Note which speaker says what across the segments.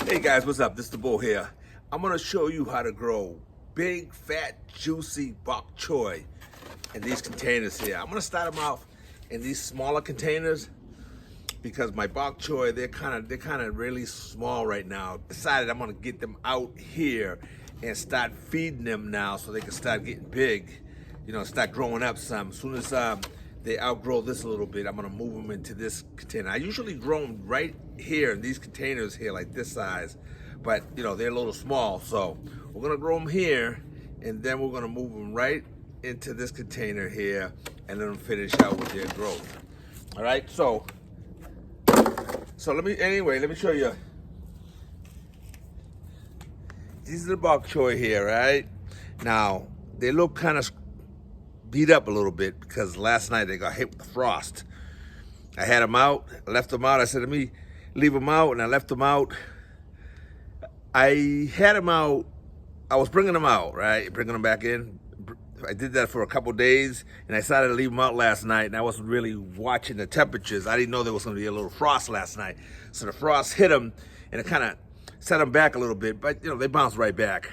Speaker 1: Hey guys, what's up? This is the Bull here. I'm gonna show you how to grow big, fat, juicy bok choy in these containers here. I'm gonna start them off in these smaller containers because my bok choy, they're kind of really small right now. Decided I'm gonna get them out here and start feeding them now so they can start getting big, start growing up some. As soon as they outgrow this a little bit, I'm gonna move them into this container. I usually grow them right here in these containers here, like this size, but they're a little small. So we're gonna grow them here, and then we're gonna move them right into this container here, and then finish out with their growth. All right, so let me show you. These are the bok choy here, right? Now, they look kind of beat up a little bit because last night they got hit with the frost. I had them out, I left them out. I said, let me leave them out, and I left them out. I had them out, I was bringing them out, right? Bringing them back in. I did that for a couple days, and I decided to leave them out last night, and I wasn't really watching the temperatures. I didn't know there was going to be a little frost last night. So the frost hit them, and it kind of set them back a little bit, but they bounced right back.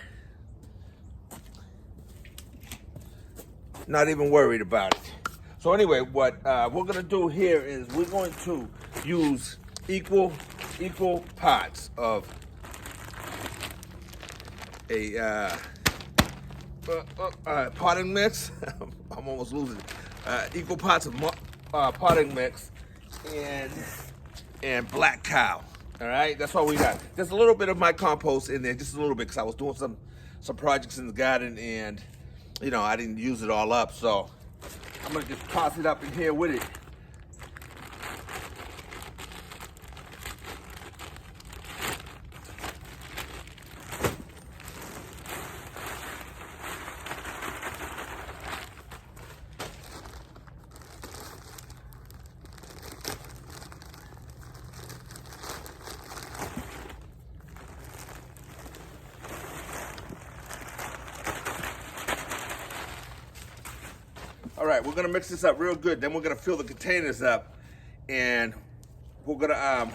Speaker 1: Not even worried about it. So anyway, what we're going to do here is we're going to use equal parts of a potting mix. I'm almost losing it. Equal parts of potting mix and black cow. All right, that's all we got. There's a little bit of my compost in there, just a little bit, because I was doing some projects in the garden, and I didn't use it all up. So I'm gonna just toss it up in here with it. All right, we're gonna mix this up real good. Then we're gonna fill the containers up, and we're gonna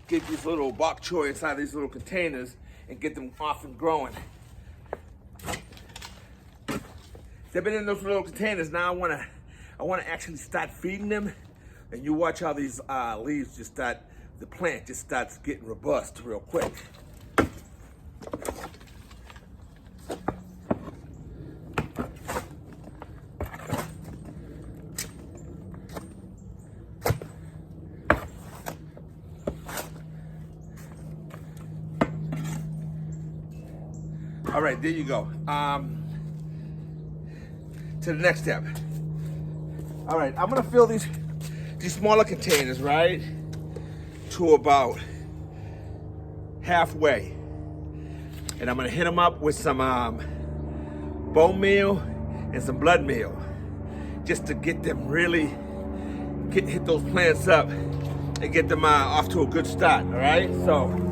Speaker 1: get these little bok choy inside these little containers and get them off and growing. They've been in those little containers. Now I wanna actually start feeding them, and you watch how these leaves the plant just starts getting robust real quick. All right, there you go. To the next step. All right, I'm gonna fill these smaller containers, right, to about halfway, and I'm gonna hit them up with some bone meal and some blood meal, just to get them really hit those plants up and get them off to a good start. All right, so.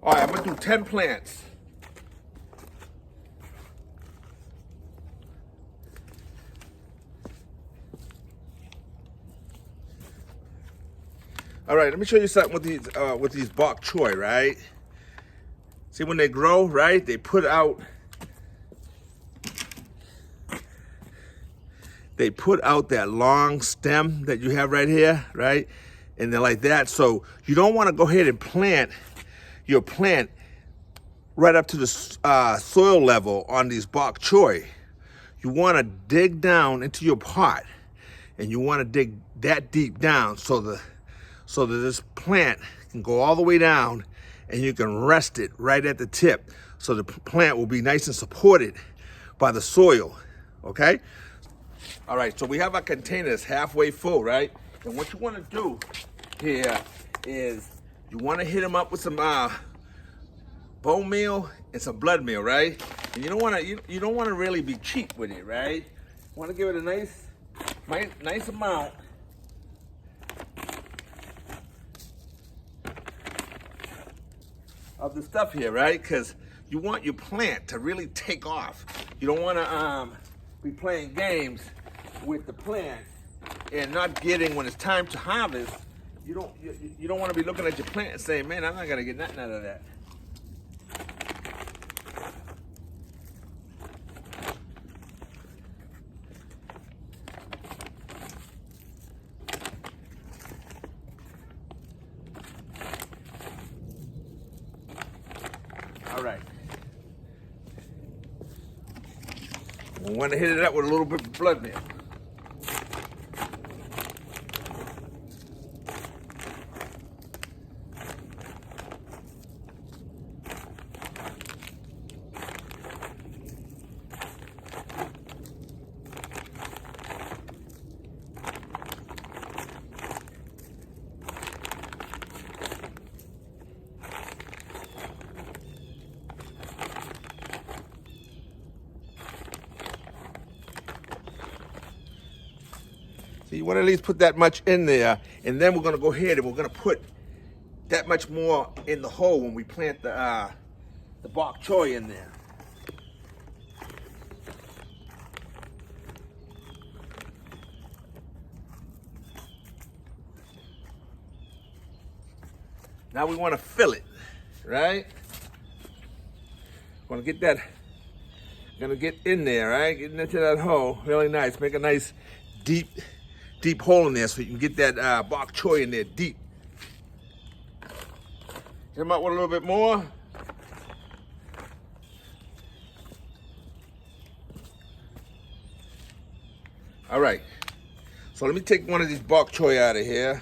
Speaker 1: All right, I'm gonna do 10 plants. All right, let me show you something with these bok choy, right? See, when they grow, right, they put out that long stem that you have right here, right? And they're like that. So you don't want to go ahead and plant your plant right up to the soil level on these bok choy. You want to dig down into your pot, and you want to dig that deep down so that this plant can go all the way down, and you can rest it right at the tip, so the plant will be nice and supported by the soil. Okay. All right, so we have our containers halfway full, right? And what you want to do here is you want to hit them up with some bone meal and some blood meal, right? And you don't want to you don't want to really be cheap with it, right? You want to give it a nice amount. Of the stuff here, right? Because you want your plant to really take off. You don't want to be playing games with the plant and not getting, when it's time to harvest, you don't want to be looking at your plant and saying, man, I'm not gonna get nothing out of that. All right. We want to hit it up with a little bit of blood meal. So you want to at least put that much in there, and then we're going to go ahead and we're going to put that much more in the hole when we plant the bok choy in there. Now we want to fill it, right? Want to get that, gonna get in there, right? Getting into that hole, really nice. Make a nice deep hole in there so you can get that bok choy in there deep. Hit them out with a little bit more. All right, so let me take one of these bok choy out of here.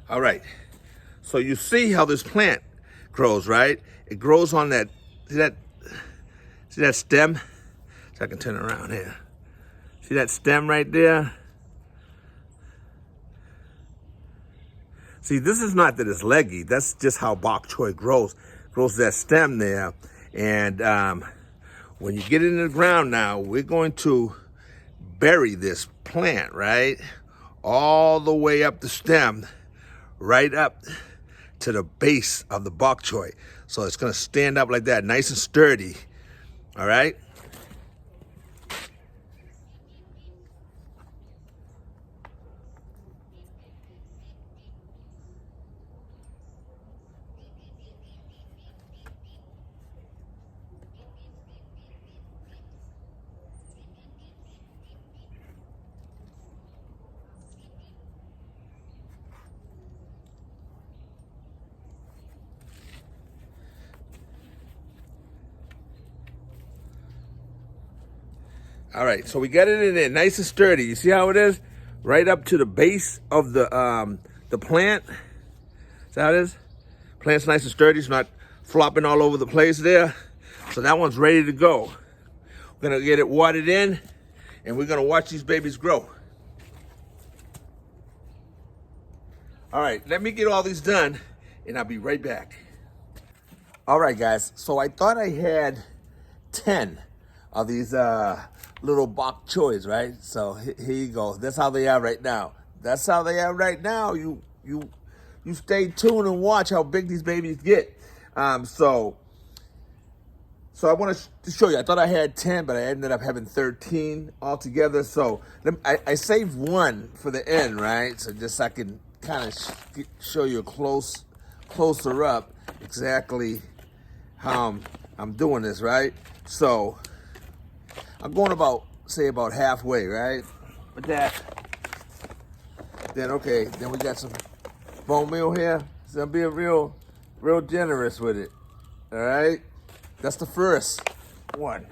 Speaker 1: All right, so you see how this plant grows, right? It grows on that, see that stem? So I can turn it around here. See that stem right there? See, this is not that it's leggy. That's just how bok choy grows. Grows that stem there. And when you get it in the ground now, we're going to bury this plant, right? All the way up the stem, right up to the base of the bok choy. So it's gonna stand up like that, nice and sturdy, all right? All right, so we got it in there, nice and sturdy. You see how it is? Right up to the base of the plant. See how it is? Plant's nice and sturdy. It's not flopping all over the place there. So that one's ready to go. We're gonna get it watered in, and we're gonna watch these babies grow. All right, let me get all these done, and I'll be right back. All right, guys, so I thought I had 10 of these little bok choys, right? So here you go. That's how they are right now. That's how they are right now. You stay tuned and watch how big these babies get. So I want to show you. I thought I had 10, but I ended up having 13 altogether. So I saved one for the end, right? So just so I can kind of show you closer up exactly how I'm doing this, right? So I'm going about halfway, right? With that, then we got some bone meal here. So I'm being real generous with it. All right, that's the first one.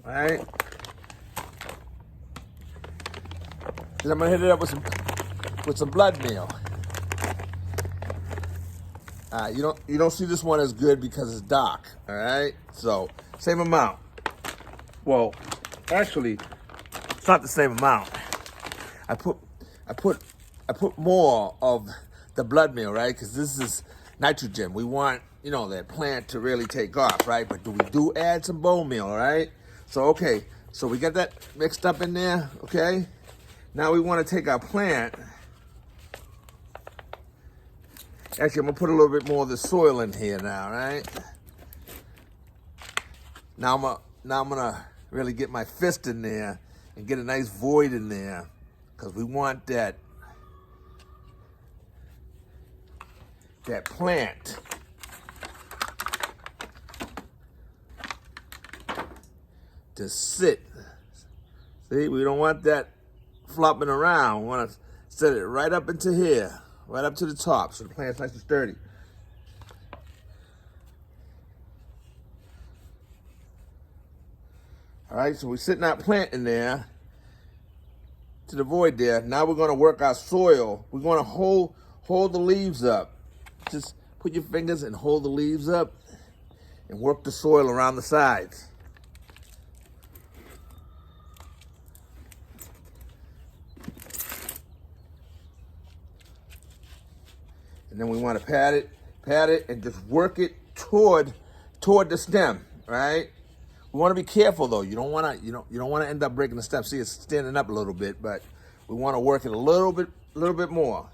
Speaker 1: All right, then I'm gonna hit it up with some blood meal. You don't see this one as good because it's dark. All right, so same amount. Well, Actually, it's not the same amount. I put more of the blood meal, right? Because this is nitrogen. We want, you know, that plant to really take off, right? But we do add some bone meal, all right? So, okay, so we got that mixed up in there, okay? Now we want to take our plant. Actually, I'm gonna put a little bit more of the soil in here now, right? Now I'm gonna really get my fist in there and get a nice void in there, because we want that plant to sit. See, we don't want that flopping around. We want to set it right up into here, right up to the top, so the plant's nice and sturdy. All right, so we're sitting that plant in there to the void there. Now we're going to work our soil. We're going to hold the leaves up. Just put your fingers and hold the leaves up and work the soil around the sides. And then we want to pat it, and just work it toward the stem, right? We want to be careful though. You don't want to end up breaking the stem. See, it's standing up a little bit, but we want to work it a little bit more.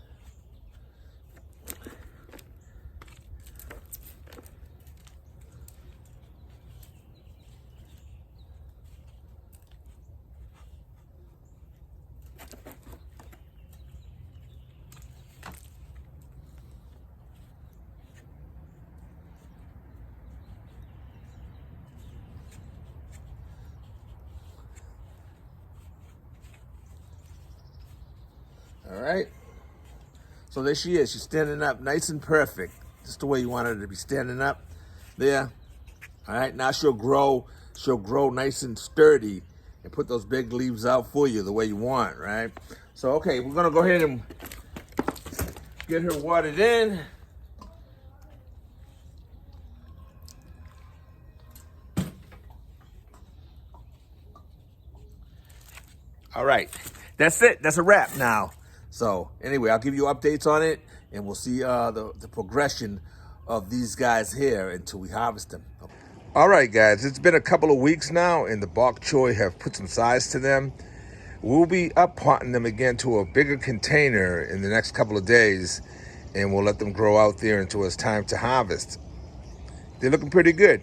Speaker 1: All right. So there she is. She's standing up nice and perfect. Just the way you want her to be standing up there. All right. Now she'll grow nice and sturdy and put those big leaves out for you the way you want, right? So, okay, we're going to go ahead and get her watered in. All right. That's it. That's a wrap now. So anyway, I'll give you updates on it, and we'll see the progression of these guys here until we harvest them. All right, guys, it's been a couple of weeks now, and the Bok Choy have put some size to them. We'll be uppotting them again to a bigger container in the next couple of days, and we'll let them grow out there until it's time to harvest. They're looking pretty good.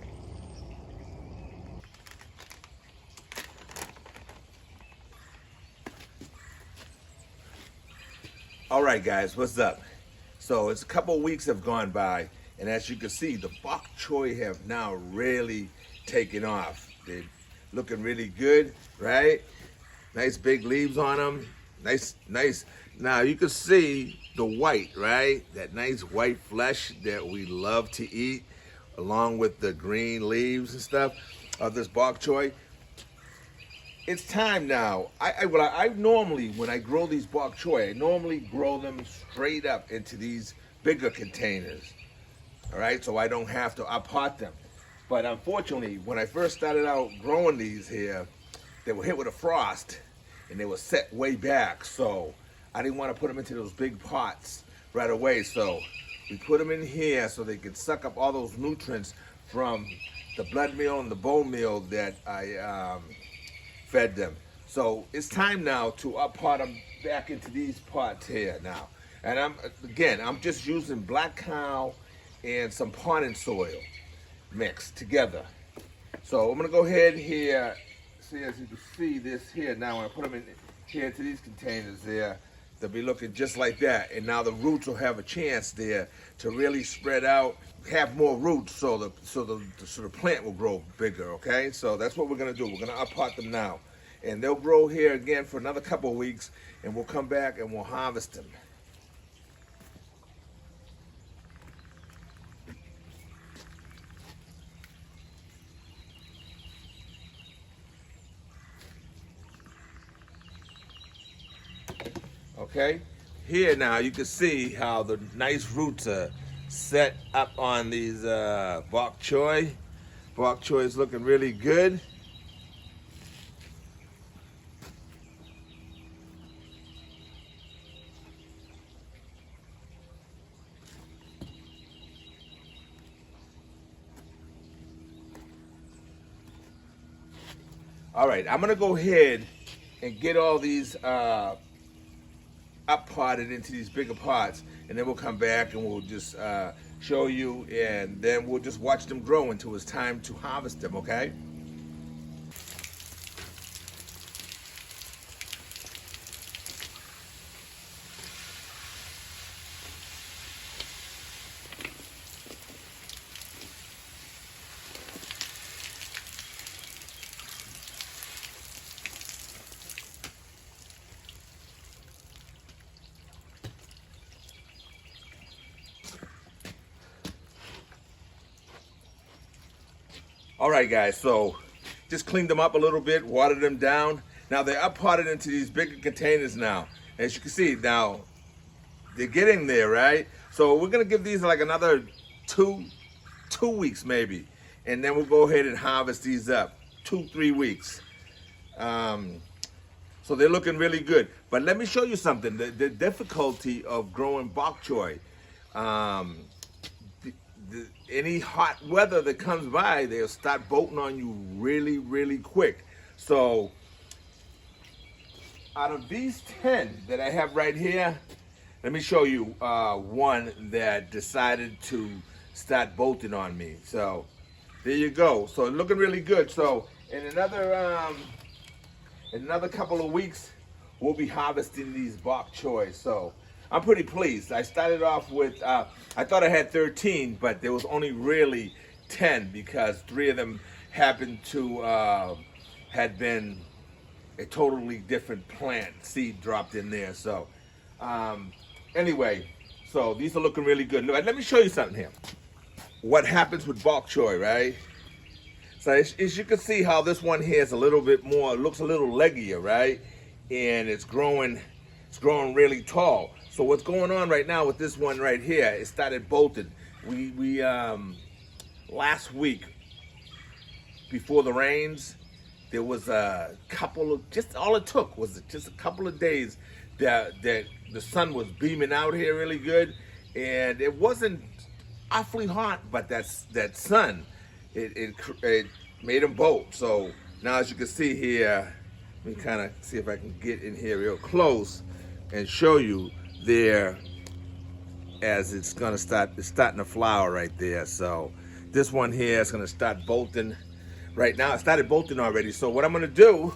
Speaker 1: All right, guys, what's up? So it's a couple of weeks have gone by, and as you can see, the Bok Choy have now really taken off. They're looking really good, right? Nice big leaves on them. Nice. Now you can see the white, right? That nice white flesh that we love to eat, along with the green leaves and stuff of this Bok Choy. It's time now. I normally, when I grow these Bok Choy, I normally grow them straight up into these bigger containers. All right, so I don't have to pot them. But unfortunately, when I first started out growing these here, they were hit with a frost and they were set way back. So I didn't want to put them into those big pots right away. So we put them in here so they could suck up all those nutrients from the blood meal and the bone meal that I fed them. So it's time now to pot them back into these pots here now. And I'm just using black cow and some potting soil mixed together. So I'm gonna go ahead here. See, as you can see this here now, when I put them in here into these containers there, they'll be looking just like that. And now the roots will have a chance there to really spread out, have more roots, so the plant will grow bigger. Okay, so that's what we're gonna do. We're gonna pot them now, and they'll grow here again for another couple of weeks, and we'll come back and we'll harvest them. Okay, here now you can see how the nice roots are set up on these Bok Choy. Bok Choy is looking really good. All right, I'm gonna go ahead and get all these up potted into these bigger pots, and then we'll come back and we'll just show you, and then we'll just watch them grow until it's time to harvest them, okay? All right, guys, so just cleaned them up a little bit, watered them down. Now they're up potted into these bigger containers now. As you can see, now they're getting there, right? So we're gonna give these like another two weeks maybe, and then we'll go ahead and harvest these up, 2-3 weeks. So they're looking really good. But let me show you something, the difficulty of growing bok choy. Any hot weather that comes by, they'll start bolting on you really, really quick. So out of these 10 that I have right here, let me show you one that decided to start bolting on me. So there you go. So it's looking really good. So in another couple of weeks, we'll be harvesting these bok choy. So I'm pretty pleased. I started off with, I thought I had 13, but there was only really 10 because 3 of them happened to had been a totally different plant seed dropped in there. So anyway, so these are looking really good. Let me show you something here. What happens with bok choy, right? So as you can see how this one here is a little bit more, looks a little leggier, right? And it's growing really tall. So what's going on right now with this one right here, it started bolting. We last week, before the rains, there was a couple of, just all it took was just a couple of days that the sun was beaming out here really good, and it wasn't awfully hot, but that sun, it made them bolt. So now as you can see here, let me kind of see if I can get in here real close and show you there as it's starting to flower right there. So this one here is gonna start bolting right now. It started bolting already. So what I'm gonna do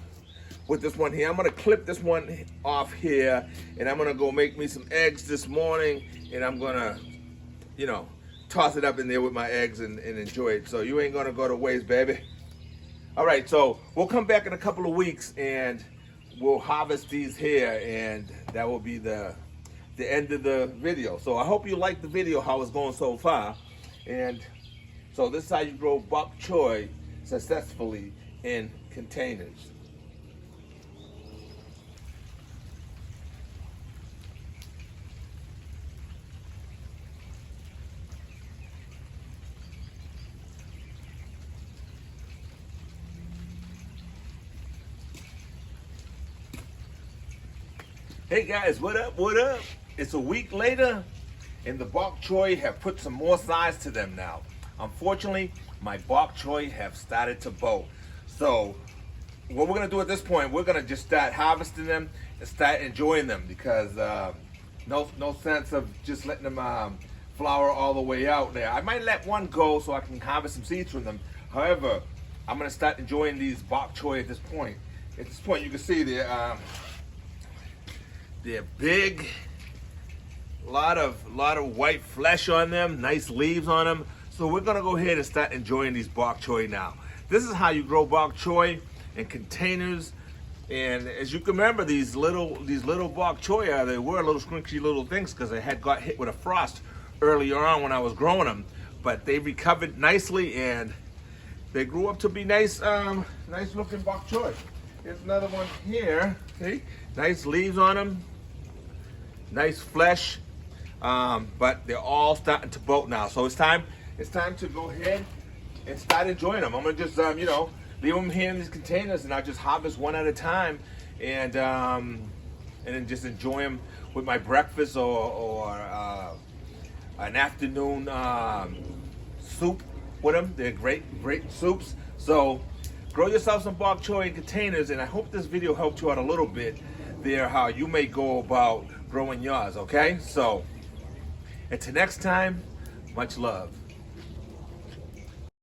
Speaker 1: with this one here, I'm gonna clip this one off here, and I'm gonna go make me some eggs this morning, and I'm gonna, toss it up in there with my eggs and enjoy it. So you ain't gonna go to waste, baby. All right, so we'll come back in a couple of weeks and we'll harvest these here, and that will be the end of the video. So I hope you liked the video, how it's going so far. And so this is how you grow bok choy successfully in containers. Hey guys, what up, what up? It's a week later, and the bok choy have put some more size to them now. Unfortunately, my bok choy have started to bolt. So what we're gonna do at this point, we're gonna just start harvesting them and start enjoying them, because no sense of just letting them flower all the way out there. I might let one go so I can harvest some seeds from them. However, I'm gonna start enjoying these bok choy at this point. At this point, you can see they're big, lot of white flesh on them, nice leaves on them. So we're gonna go ahead and start enjoying these bok choy now. This is how you grow bok choy in containers. And as you can remember, these little bok choy, they were little squinkly little things because they had got hit with a frost earlier on when I was growing them. But they recovered nicely and they grew up to be nice, nice looking bok choy. Here's another one here. See, nice leaves on them. Nice flesh, but they're all starting to bolt now. So it's time to go ahead and start enjoying them. I'm gonna just, leave them here in these containers, and I'll just harvest one at a time, and then just enjoy them with my breakfast or an afternoon soup with them. They're great soups. So grow yourself some bok choy in containers, and I hope this video helped you out a little bit there, how you may go about growing yours, okay? So, until next time, much love.